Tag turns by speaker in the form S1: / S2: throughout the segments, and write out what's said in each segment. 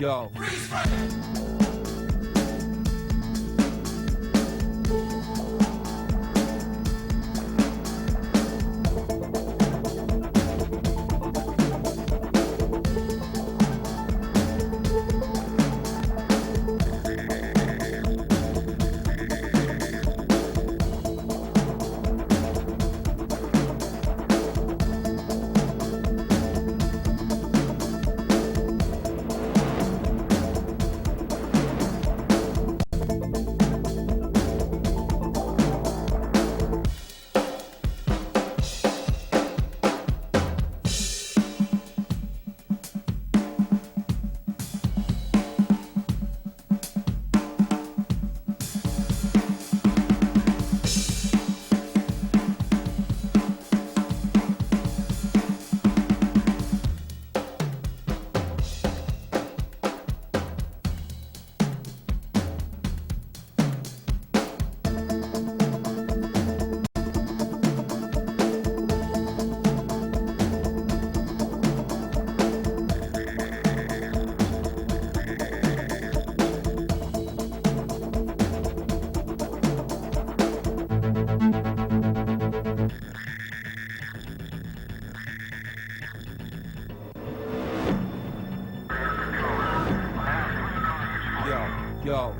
S1: Yo. Yo.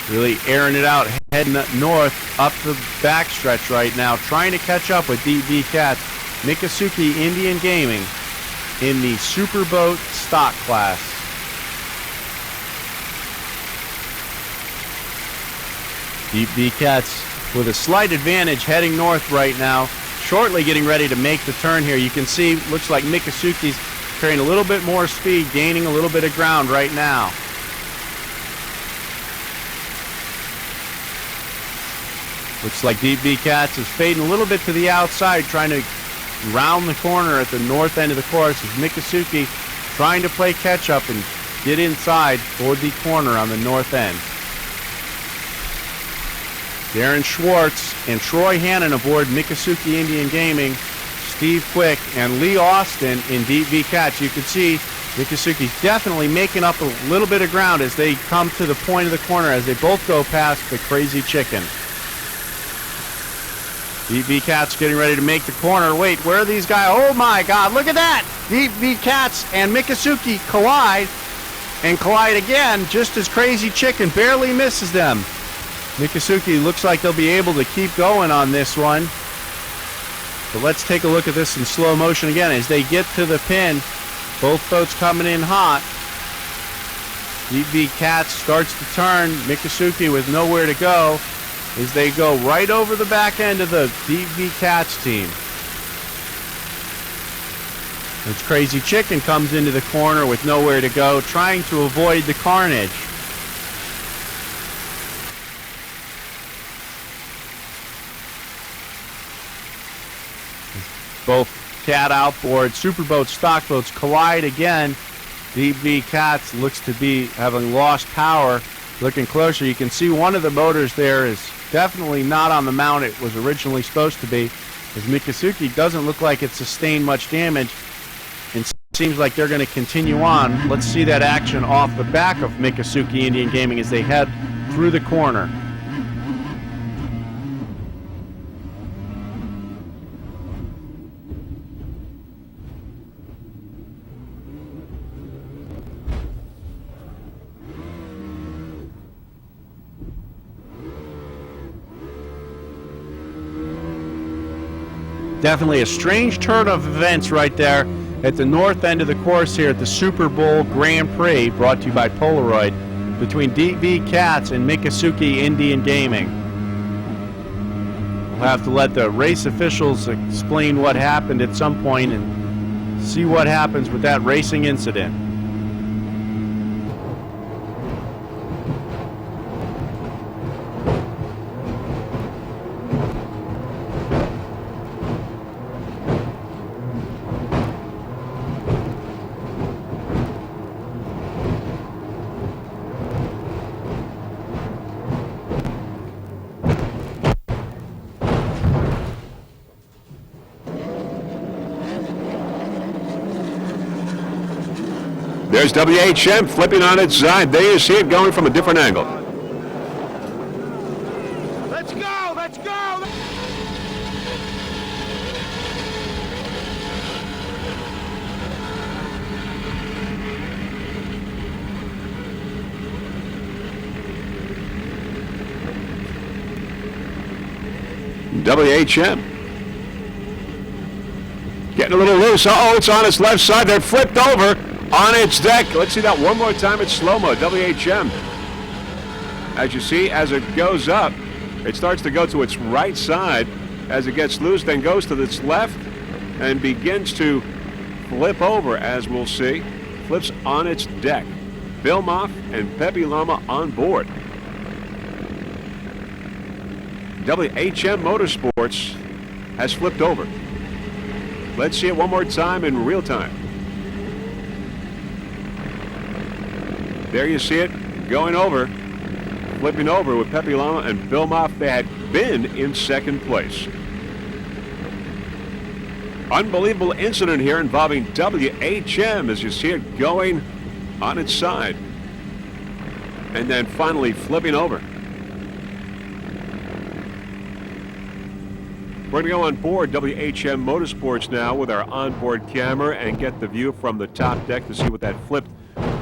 S2: Really airing it out, heading north up the backstretch right now, trying to catch up with DB Cats. Miccosukee Indian Gaming in the Superboat stock class. DB Cats with a slight advantage heading north right now, shortly getting ready to make the turn here. You can see, looks like Miccosukee's carrying a little bit more speed, gaining a little bit of ground right now. Looks like DB Cats is fading a little bit to the outside, trying to round the corner at the north end of the course as Miccosukee trying to play catch up and get inside toward the corner on the north end. Darren Schwartz and Troy Hannon aboard Miccosukee Indian Gaming, Steve Quick and Lee Austin in DB Cats. You can see Miccosukee's definitely making up a little bit of ground as they come to the point of the corner as they both go past the Crazy Chicken. DB Cats getting ready to make the corner. Wait, where are these guys? Oh my God, look at that! DB Cats and Miccosukee collide again, just as Crazy Chicken barely misses them. Miccosukee looks like they'll be able to keep going on this one. But let's take a look at this in slow motion again as they get to the pin. Both boats coming in hot. DB Cats starts to turn. Miccosukee with nowhere to go as they go right over the back end of the DB Cats team. As Crazy Chicken comes into the corner with nowhere to go, trying to avoid the carnage. Both Cat outboard Superboat stock boats collide again. DB Cats looks to be having lost power. Looking closer, you can see one of the motors there is definitely not on the mount it was originally supposed to be, as Miccosukee doesn't look like it sustained much damage and seems like they're going to continue on. Let's see that action off the back of Miccosukee Indian Gaming as they head through the corner. Definitely a strange turn of events right there at the north end of the course here at the Super Bowl Grand Prix, brought to you by Polaroid, between DB Cats and Miccosukee Indian Gaming. We'll have to let the race officials explain what happened at some point and see what happens with that racing incident.
S3: There's WHM flipping on its side. There you see it going from a different angle.
S1: Let's go! Let's go!
S3: WHM getting a little loose. Uh-oh, it's on its left side. They're flipped over on its deck. Let's see that one more time in slow-mo. WHM. As you see, as it goes up, it starts to go to its right side. As it gets loose, then goes to its left and begins to flip over, as we'll see. Flips on its deck. Bill Moff and Pepe Loma on board. WHM Motorsports has flipped over. Let's see it one more time in real time. There you see it going over, flipping over with Pepe Loma and Bill Moff. They had been in second place. Unbelievable incident here involving WHM as you see it going on its side and then finally flipping over. We're going to go on board WHM Motorsports now with our onboard camera and get the view from the top deck to see what that flipped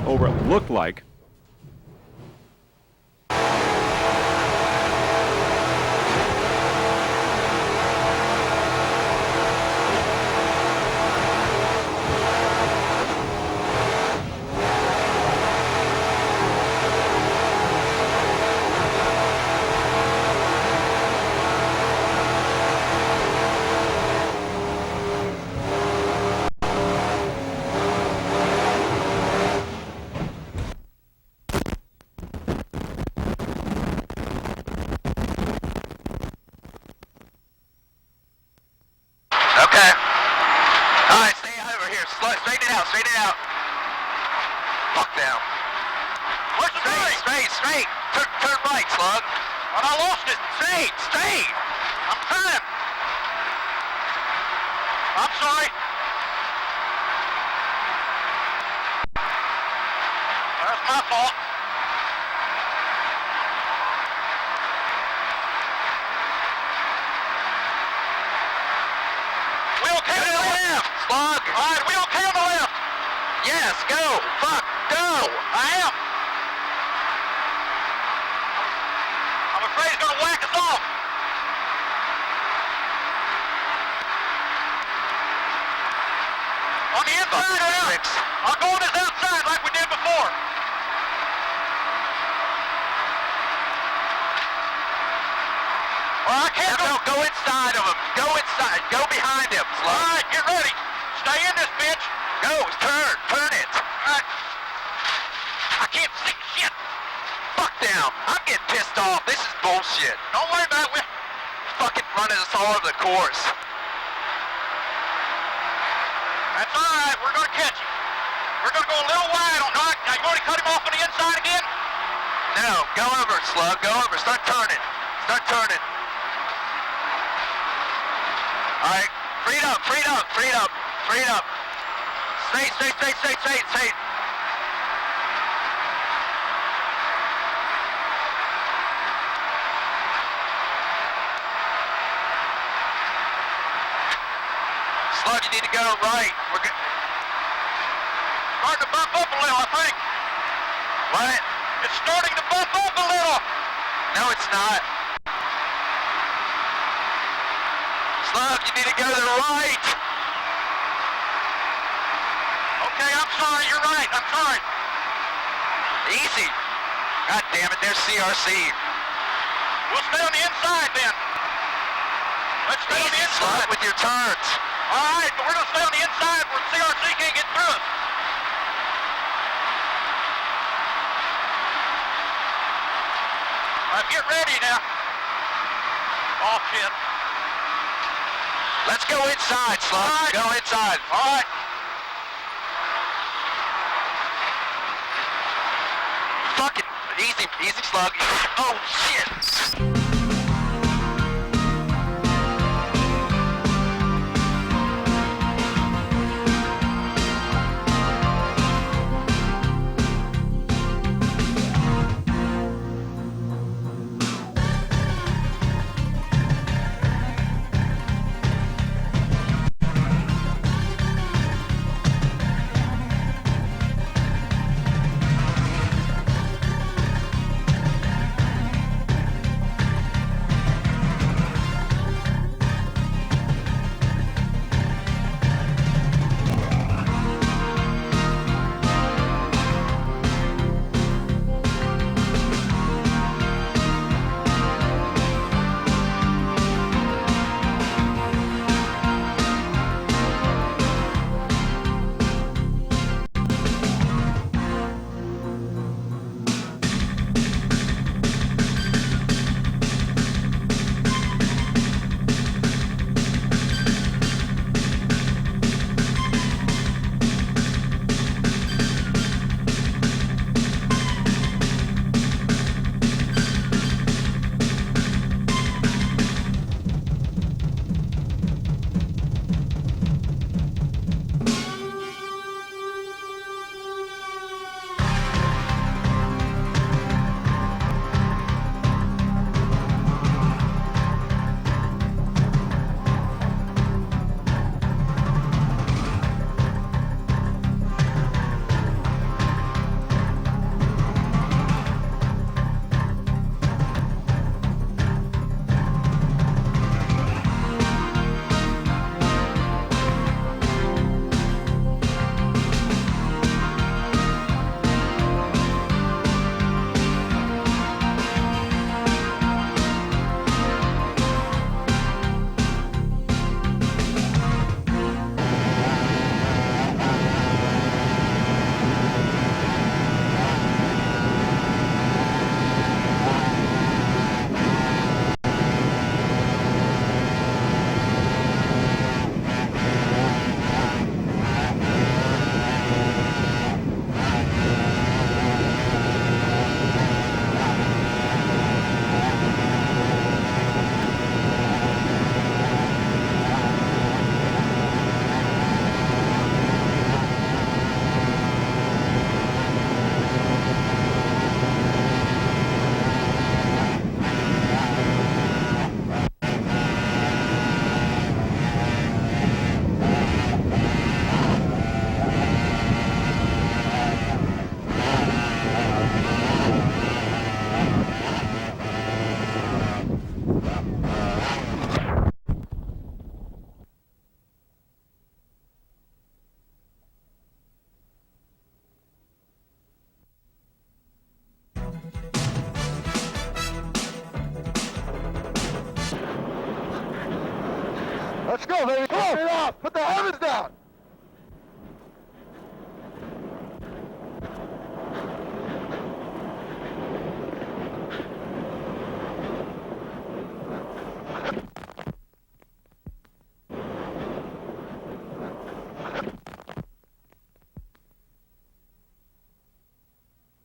S3: over looked like.
S4: Where's the straight? Straight. Turn right, Slug. But I lost it. Straight. I'm trying. I'm sorry. That's my fault. Wheel cam to the left. Slug. All right, wheel cam to the left. Yes, go. Fuck, go. I am. I'm afraid he's gonna whack us off. On the inside or out? I'll go on his outside like we did before. Well, I can't go inside of him. Go inside. Go behind him. All right, get ready. Stay in this bitch. Go. Turn it. All right. I can't see shit. Fuck down. I'm getting pissed off. This is bullshit. Don't worry about it. We're fucking running us all over the course. That's all right. We're going to catch him. We're going to go a little wide on Doc. Now, you want to cut him off on the inside again? No. Go over, Slug. Go over. Start turning. All right. Freed up. Straight. Slug, you need to go right. We're starting to bump up a little, I think. What? It's starting to bump up a little. No, it's not. Slug, you need to go to the right. Okay, I'm sorry, you're right. I'm sorry. Easy. God damn it, there's CRC. We'll stay on the inside then. Let's stay on the inside. Slug, with your turns. All right, but we're going to stay on the inside where CRC can't get through us. All right, get ready now. Oh, shit. Let's go inside, Slug. Right. Go inside. All right. Fucking easy, Slug. Oh, shit.
S1: go, baby. Come on. It up. Put the heavens down.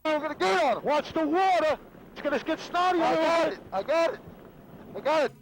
S1: We're gonna get on him. Watch the water. It's gonna get snotty. I got it. I got it. I got it.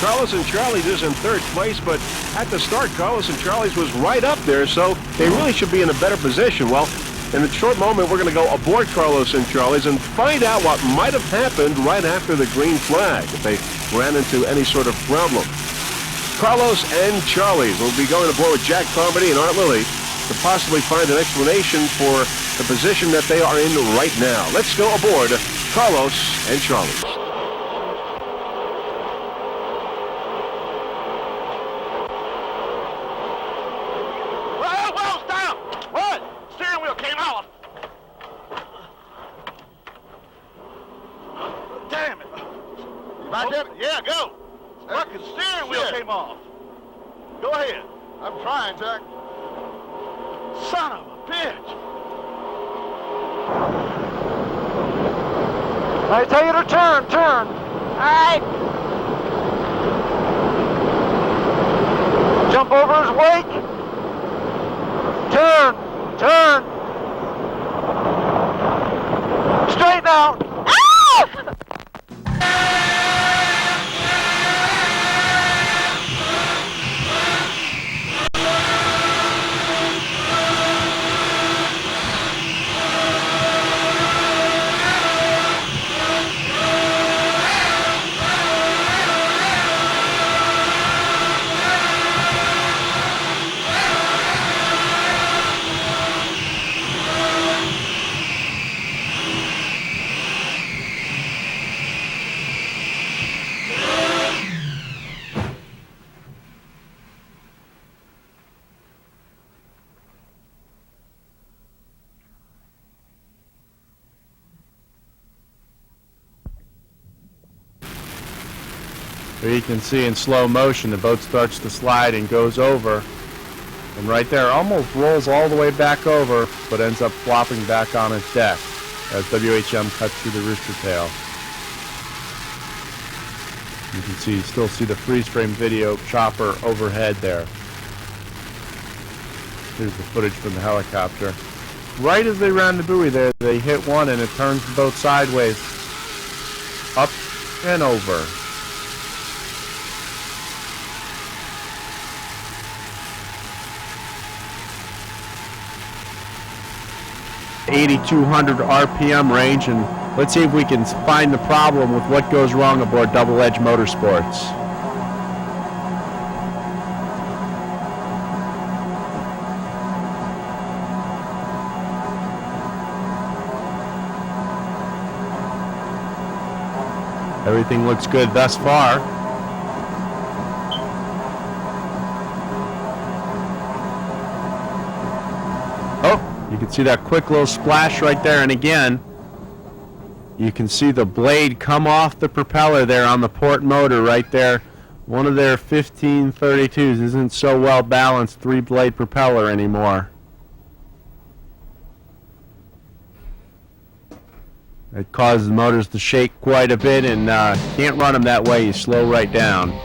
S3: Carlos and Charlie's is in third place, but at the start, Carlos and Charlie's was right up there, so they really should be in a better position. Well, in a short moment, we're going to go aboard Carlos and Charlie's and find out what might have happened right after the green flag, if they ran into any sort of problem. Carlos and Charlie's will be going aboard with Jack Carmody and Art Lilly to possibly find an explanation for the position that they are in right now. Let's go aboard Carlos and Charlie's.
S1: Well's down! What? Steering wheel came off. Damn it. You back up? Yeah, go. Fucking steering wheel came off. Go ahead. I'm trying, Jack. Son of a bitch. I tell you to turn. All right. Jump over his wake. Turn. Straighten out. Ah!
S2: Here you can see in slow motion the boat starts to slide and goes over. And right there, almost rolls all the way back over, but ends up flopping back on its deck as WHM cuts through the rooster tail. You can still see the freeze frame video chopper overhead there. Here's the footage from the helicopter. Right as they round the buoy there, they hit one and it turns the boat sideways, up and over. .8200 RPM range, and let's see if we can find the problem with what goes wrong aboard Double Edge Motorsports. Everything looks good thus far. You can see that quick little splash right there, and again, you can see the blade come off the propeller there on the port motor right there. One of their 1532s isn't so well balanced 3-blade propeller anymore. It causes the motors to shake quite a bit, and can't run them that way. You slow right down.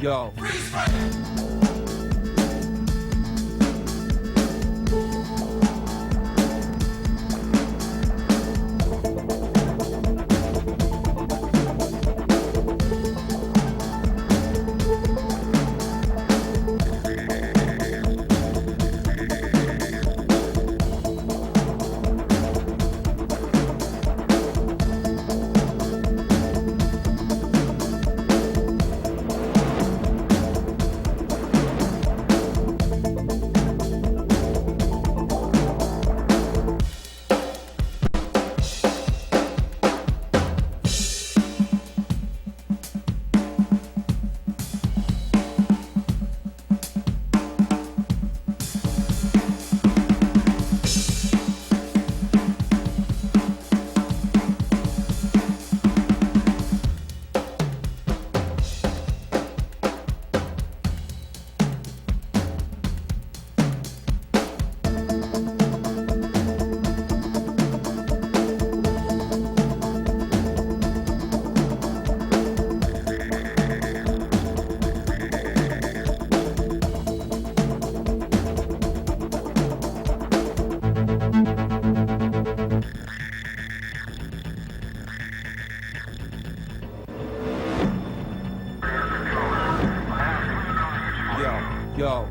S5: yo. Yo.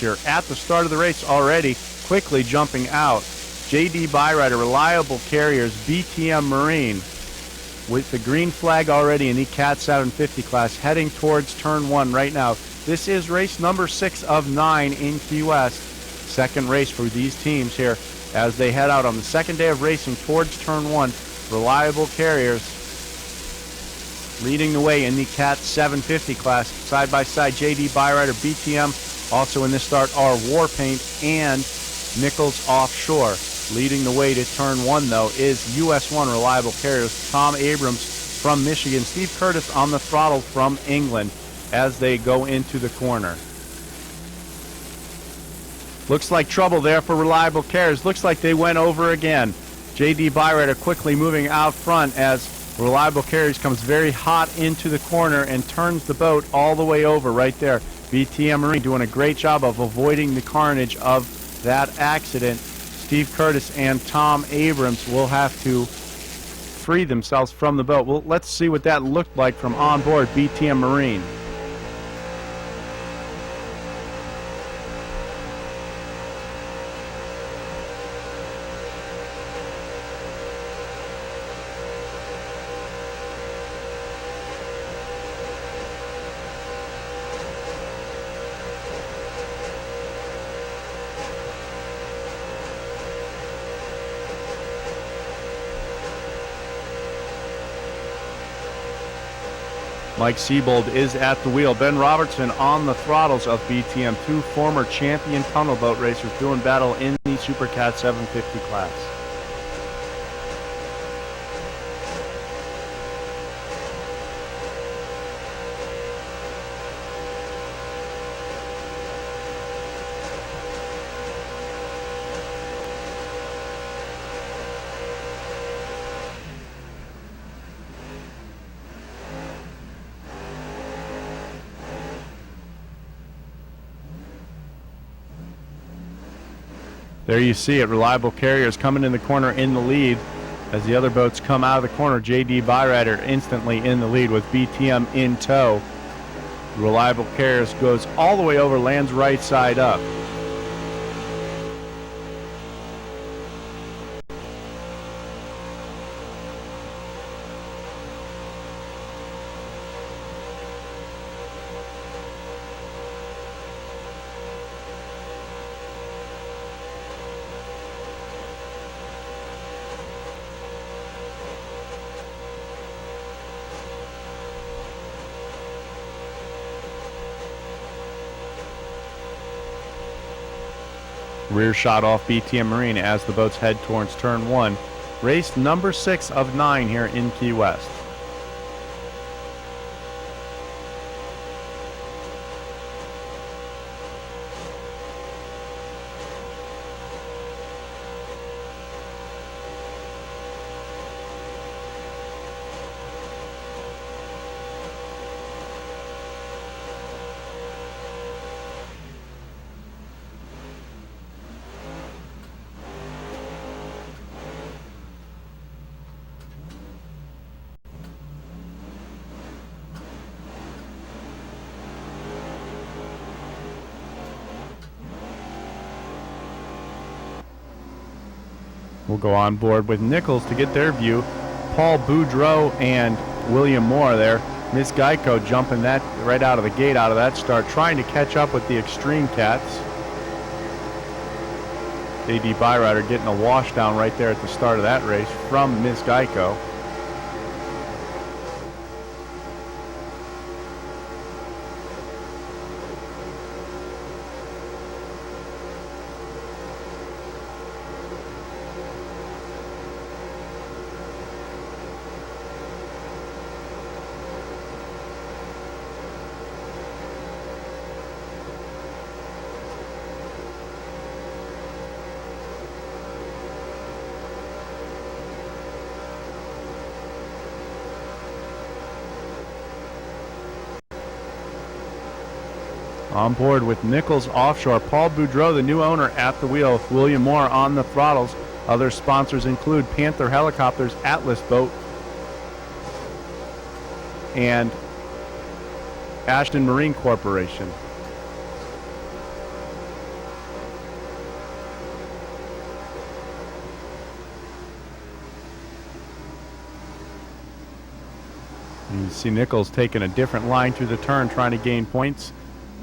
S2: Here at the start of the race already, quickly jumping out. J.D. Byrider, Reliable Carriers, BTM Marine, with the green flag already in the Cat 750 class, heading towards turn 1 right now. This is race number 6 of 9 in Key West. Second race for these teams here as they head out on the second day of racing towards turn 1. Reliable Carriers leading the way in the Cat 750 class. Side by side, J.D. Byrider, BTM. Also in this start are Warpaint and Nichols Offshore. Leading the way to turn 1, though, is US1 Reliable Carriers, Tom Abrams from Michigan, Steve Curtis on the throttle from England as they go into the corner. Looks like trouble there for Reliable Carriers. Looks like they went over again. J.D. Byrider quickly moving out front as Reliable Carriers comes very hot into the corner and turns the boat all the way over right there. BTM Marine doing a great job of avoiding the carnage of that accident. Steve Curtis and Tom Abrams will have to free themselves from the boat. Well, let's see what that looked like from on board BTM Marine. Mike Siebold is at the wheel. Ben Robertson on the throttles of BTM, 2 former champion tunnel boat racers doing battle in the Supercat 750 class. There you see it. Reliable Carriers coming in the corner in the lead. As the other boats come out of the corner, J.D. Byrider instantly in the lead with BTM in tow. Reliable Carriers goes all the way over, lands right side up. Rear shot off BTM Marine as the boats head towards turn 1. Race number 6 of 9 here in Key West. We'll go on board with Nichols to get their view. Paul Boudreau and William Moore there. Miss Geico jumping that right out of the gate out of that start, trying to catch up with the Extreme Cats. J.D. Byrider getting a wash down right there at the start of that race from Miss Geico. On board with Nichols Offshore, Paul Boudreau, the new owner, at the wheel. William Moore on the throttles. Other sponsors include Panther Helicopters, Atlas Boat, and Ashton Marine Corporation. You see Nichols taking a different line through the turn, trying to gain points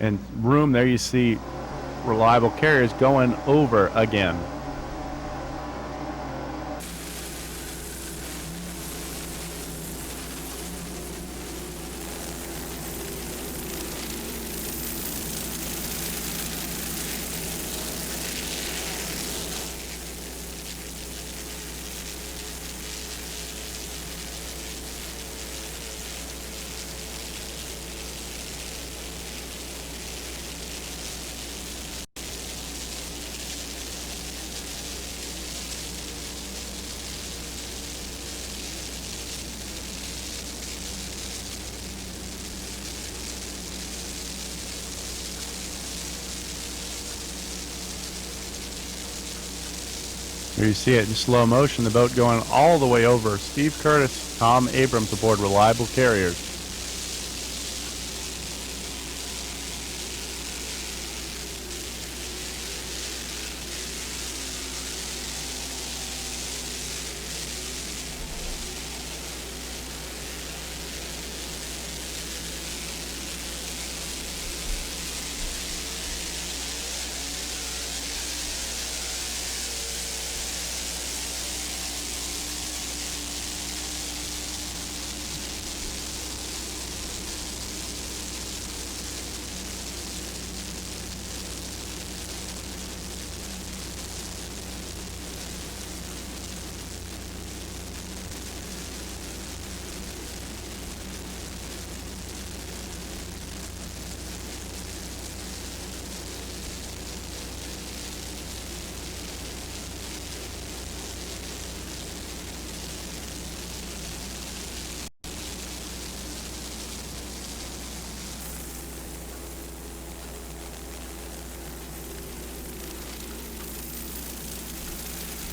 S2: and room. There you see Reliable Carriers going over again. Here you see it in slow motion, the boat going all the way over. Steve Curtis, Tom Abrams aboard Reliable Carriers.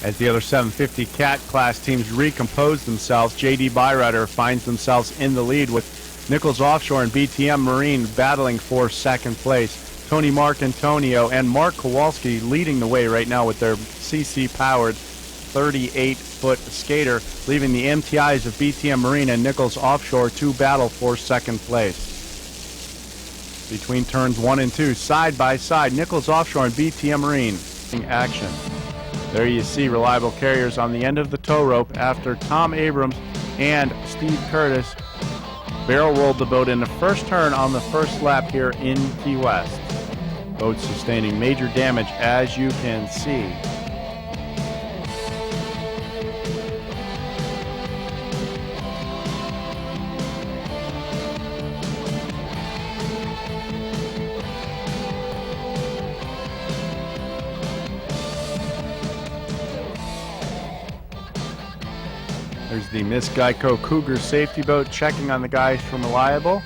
S2: As the other 750 Cat class teams recompose themselves, J.D. Byrider finds themselves in the lead with Nichols Offshore and BTM Marine battling for second place. Tony Marcantonio and Mark Kowalski leading the way right now with their CC-powered 38-foot skater, leaving the MTIs of BTM Marine and Nichols Offshore to battle for second place. Between turns 1 and 2, side by side, Nichols Offshore and BTM Marine in action. There you see reliable carriers on the end of the tow rope after Tom Abrams and Steve Curtis barrel rolled the boat in the first turn on the first lap here in Key West. Boat sustaining major damage, as you can see. There's the Miss Geico Cougar safety boat checking on the guys from Reliable.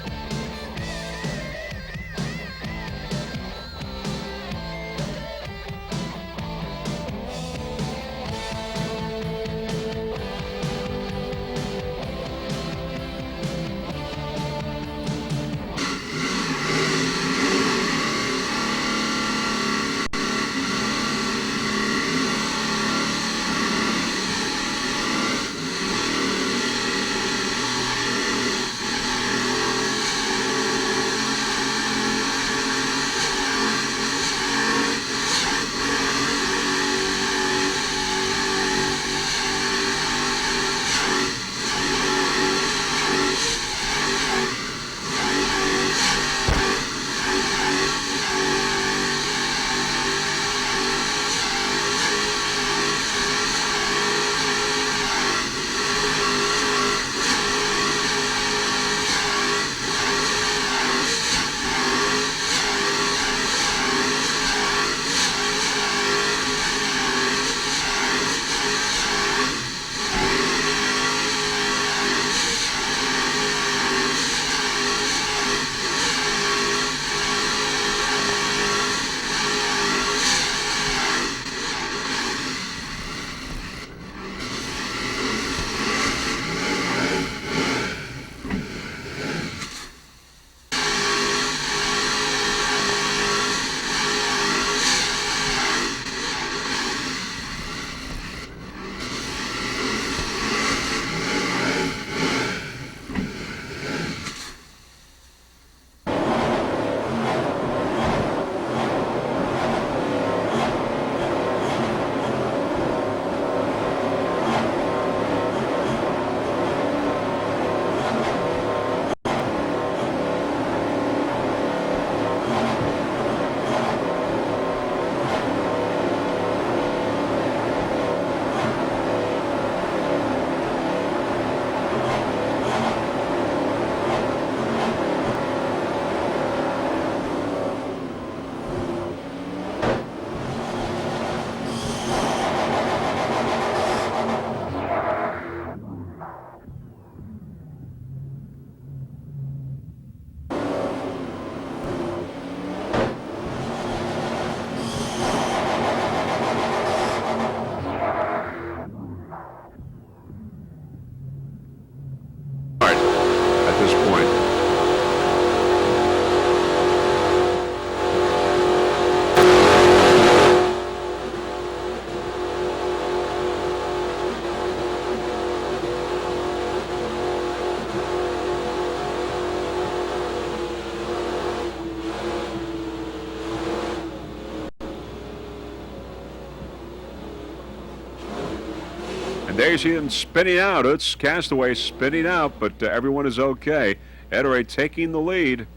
S3: There you see them spinning out. It's Castaway spinning out, but everyone is okay. Ettore taking the lead.